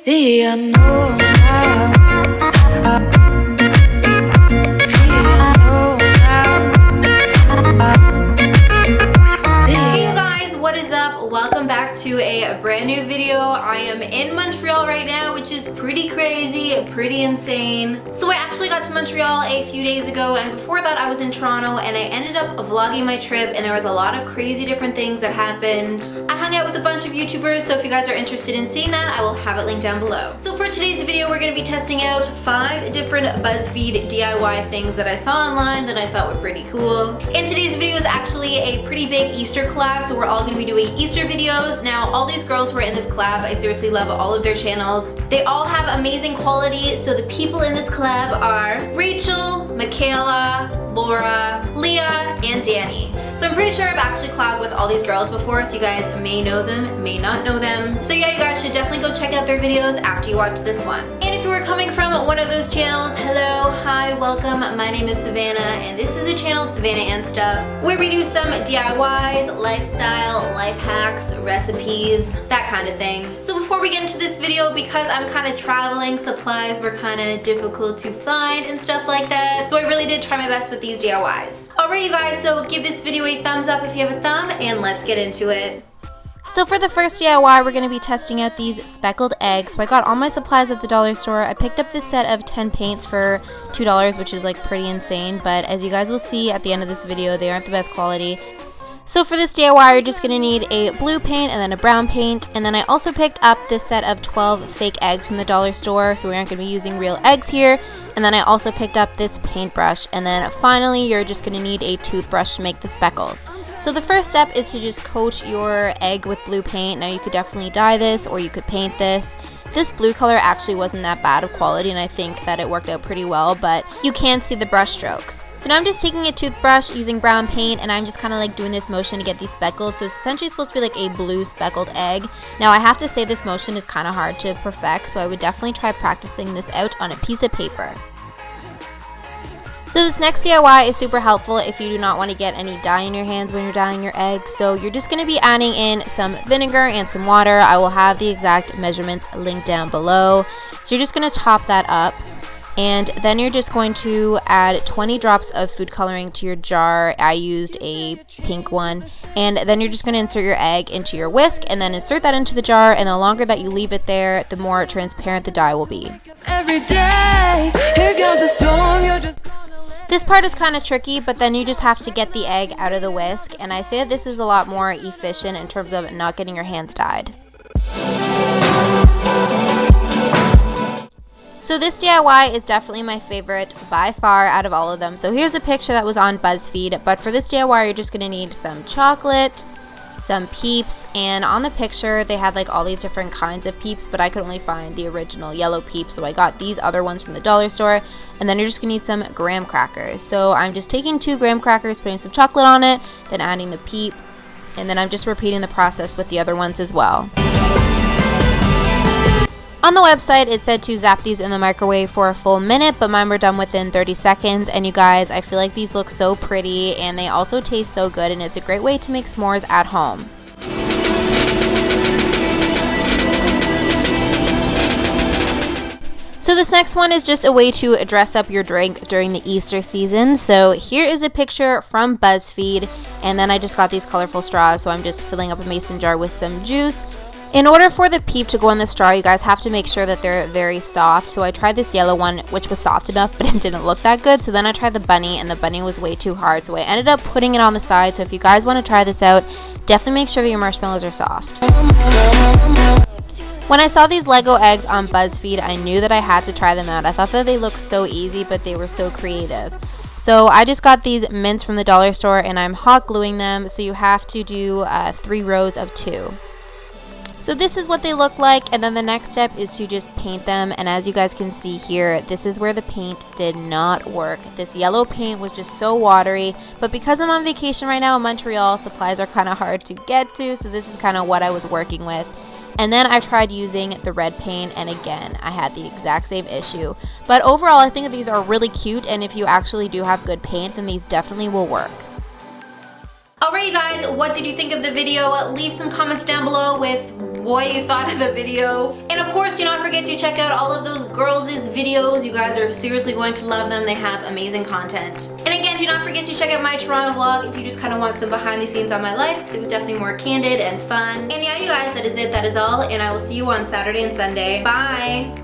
Día no. Welcome back to a brand new video. I am in Montreal right now, which is pretty crazy, pretty insane. So I actually got to Montreal a few days ago, and before that I was in Toronto, and I ended up vlogging my trip, and there was a lot of crazy different things that happened. I hung out with a bunch of YouTubers, so if you guys are interested in seeing that, I will have it linked down below. So for today's video, we're going to be testing out 5 different Buzzfeed DIY things that I saw online that I thought were pretty cool. And today's video is actually a pretty big Easter collab, so we're all going to be doing Easter videos. Now, all these girls who are in this collab, I seriously love all of their channels. They all have amazing quality, so the people in this collab are Rachel, Michaela, Laura, Leah, and Danny. So I'm pretty sure I've actually collabed with all these girls before, so you guys may know them, may not know them. So yeah, you guys should definitely go check out their videos after you watch this one. And if you are coming from one of those channels, hello, hi, welcome. My name is Savannah, and this is a channel, SavAndStuff, where we do some DIYs, lifestyle, life hacks, recipes, that kind of thing. So before we get into this video, because I'm kind of traveling, supplies were kind of difficult to find and stuff like that, so I really did try my best with these DIYs. Alright you guys, so give this video a thumbs up if you have a thumb, and let's get into it. So for the first DIY, we're going to be testing out these speckled eggs. So I got all my supplies at the dollar store. I picked up this set of 10 paints for $2, which is like pretty insane, but as you guys will see at the end of this video, they aren't the best quality. So for this DIY, you're just going to need a blue paint and then a brown paint, and then I also picked up this set of 12 fake eggs from the dollar store, so we aren't going to be using real eggs here. And then I also picked up this paintbrush, and then finally you're just going to need a toothbrush to make the speckles. So the first step is to just coat your egg with blue paint. Now you could definitely dye this or you could paint this. This blue color actually wasn't that bad of quality, and I think that it worked out pretty well, but you can see the brush strokes. So now I'm just taking a toothbrush using brown paint, and I'm just kind of like doing this motion to get these speckled. So it's essentially supposed to be like a blue speckled egg. Now I have to say this motion is kind of hard to perfect, so I would definitely try practicing this out on a piece of paper. So this next DIY is super helpful if you do not want to get any dye in your hands when you're dyeing your eggs. So you're just going to be adding in some vinegar and some water. I will have the exact measurements linked down below. So you're just going to top that up. And then you're just going to add 20 drops of food coloring to your jar. I used a pink one. And then you're just going to insert your egg into your whisk and then insert that into the jar. And the longer that you leave it there, the more transparent the dye will be. Every day, here comes a storm, you're just... This part is kind of tricky, but then you just have to get the egg out of the whisk, and I say that this is a lot more efficient in terms of not getting your hands dyed. So this DIY is definitely my favorite by far out of all of them. So here's a picture that was on Buzzfeed, but for this DIY you're just going to need some chocolate, some Peeps, and on the picture they had like all these different kinds of Peeps, but I could only find the original yellow Peeps, so I got these other ones from the dollar store. And then you're just gonna need some graham crackers. So I'm just taking 2 graham crackers, putting some chocolate on it, then adding the Peep, and then I'm just repeating the process with the other ones as well. On the website, it said to zap these in the microwave for a full minute, but mine were done within 30 seconds. And you guys, I feel like these look so pretty, and they also taste so good, and it's a great way to make s'mores at home. So this next one is just a way to dress up your drink during the Easter season. So here is a picture from Buzzfeed, and then I just got these colorful straws, so I'm just filling up a mason jar with some juice. In order for the Peep to go in the straw, you guys have to make sure that they're very soft. So I tried this yellow one, which was soft enough, but it didn't look that good. So then I tried the bunny, and the bunny was way too hard. So I ended up putting it on the side. So if you guys want to try this out, definitely make sure that your marshmallows are soft. When I saw these Lego eggs on Buzzfeed, I knew that I had to try them out. I thought that they looked so easy, but they were so creative. So I just got these mints from the dollar store, and I'm hot gluing them. So you have to do 3 rows of 2. So this is what they look like, and then the next step is to just paint them. And as you guys can see here, this is where the paint did not work. This yellow paint was just so watery, but because I'm on vacation right now in Montreal, supplies are kind of hard to get to, so this is kind of what I was working with. And then I tried using the red paint, and again, I had the exact same issue. But overall, I think that these are really cute, and if you actually do have good paint, then these definitely will work. Alright you guys, what did you think of the video? Leave some comments down below with what you thought of the video. And of course, do not forget to check out all of those girls' videos. You guys are seriously going to love them. They have amazing content. And again, do not forget to check out my Toronto vlog if you just kind of want some behind the scenes on my life, because it was definitely more candid and fun. And yeah, you guys, that is it. That is all. And I will see you on Saturday and Sunday. Bye!